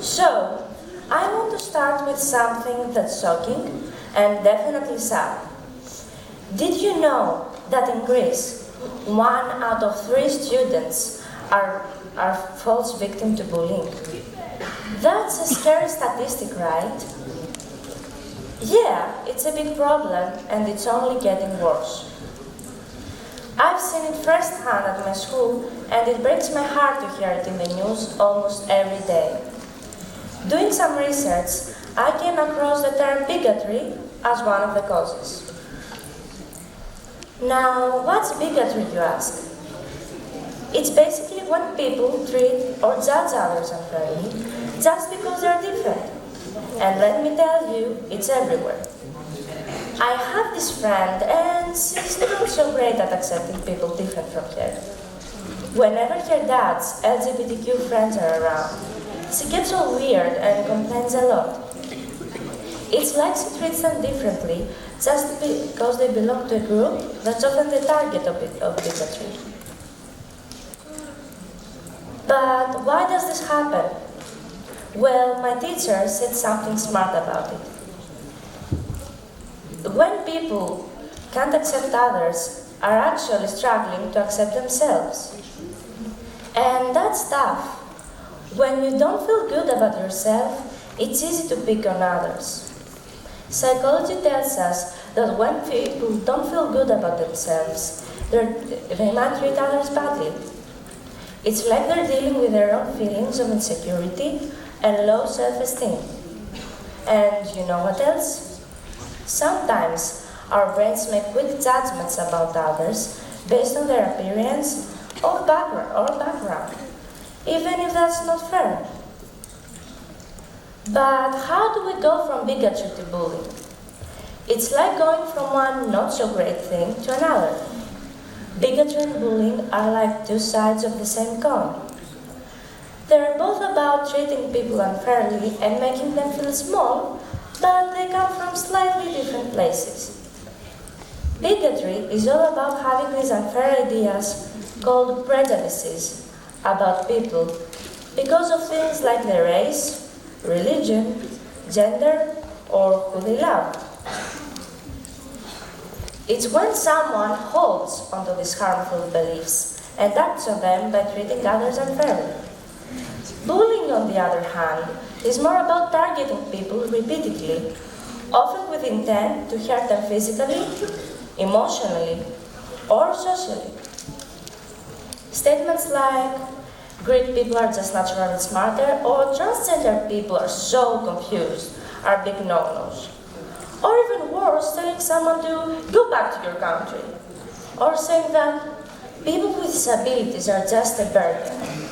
So, I want to start with something that's shocking and definitely sad. Did you know that in Greece, 1 out of 3 students are false victim to bullying? That's a scary statistic, right? Yeah, it's a big problem and it's only getting worse. I've seen it firsthand at my school and it breaks my heart to hear it in the news almost every day. Doing some research, I came across the term bigotry as one of the causes. Now, what's bigotry, you ask? It's basically when people treat or judge others unfairly just because they're different. And let me tell you, it's everywhere. I have this friend and she's not so great at accepting people different from her. Whenever her dad's LGBTQ friends are around, she gets all weird and complains a lot. It's like she treats them differently just because they belong to a group that's often the target of bigotry. But why does this happen? Well, my teacher said something smart about it. When people can't accept others, are actually struggling to accept themselves. And that's tough. When you don't feel good about yourself, it's easy to pick on others. Psychology tells us that when people don't feel good about themselves, they might treat others badly. It's like they're dealing with their own feelings of insecurity and low self-esteem. And you know what else? Sometimes our brains make quick judgments about others based on their appearance or background, even if that's not fair. But how do we go from bigotry to bullying? It's like going from one not-so-great thing to another. Bigotry and bullying are like 2 sides of the same coin. They're both about treating people unfairly and making them feel small, but they come from slightly different places. Bigotry is all about having these unfair ideas called prejudices about people because of things like their race, religion, gender, or who they love. It's when someone holds onto these harmful beliefs and acts on them by treating others unfairly. Bullying, on the other hand, is more about targeting people repeatedly, often with intent to hurt them physically, emotionally, or socially. Statements like, Greek people are just naturally smarter, or transgender people are so confused, are big no-nos. Or even worse, telling someone to go back to your country. Or saying that people with disabilities are just a burden.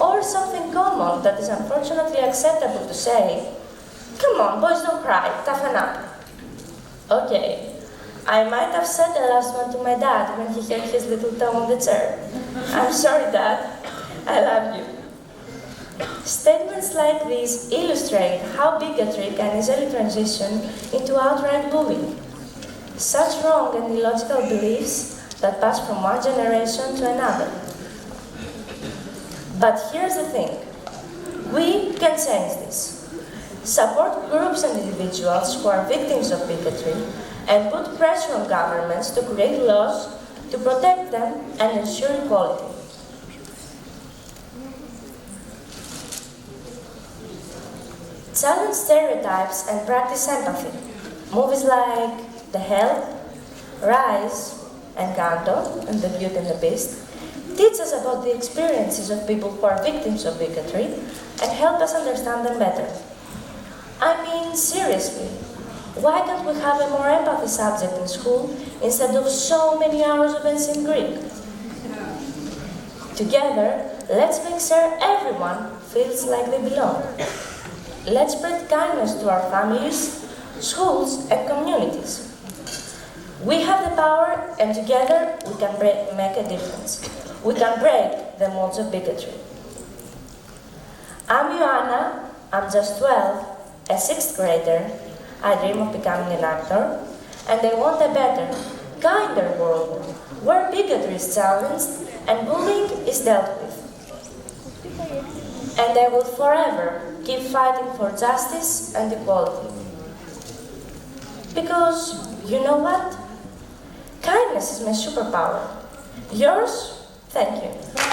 Or something common that is unfortunately acceptable to say, come on, boys, don't cry, toughen up. Okay, I might have said the last one to my dad when he held his little toe on the chair. I'm sorry, Dad. I love you. Statements like these illustrate how bigotry can easily transition into outright bullying. Such wrong and illogical beliefs that pass from one generation to another. But here's the thing. We can change this. Support groups and individuals who are victims of bigotry and put pressure on governments to create laws to protect them and ensure equality. Challenge stereotypes and practice empathy. Movies like The Help, Rise, Encanto, and The Beauty and the Beast teach us about the experiences of people who are victims of bigotry and help us understand them better. I mean, seriously, why can't we have a more empathy subject in school instead of so many hours of ancient Greek? Together, let's make sure everyone feels like they belong. Let's spread kindness to our families, schools, and communities. We have the power, and together we can make a difference. We can break the molds of bigotry. I'm Ioanna, I'm just 12, a 6th grader. I dream of becoming an actor, and I want a better, kinder world where bigotry is challenged and bullying is dealt with. and I will forever keep fighting for justice and equality. Because, you know what? Kindness is my superpower. Yours? Thank you.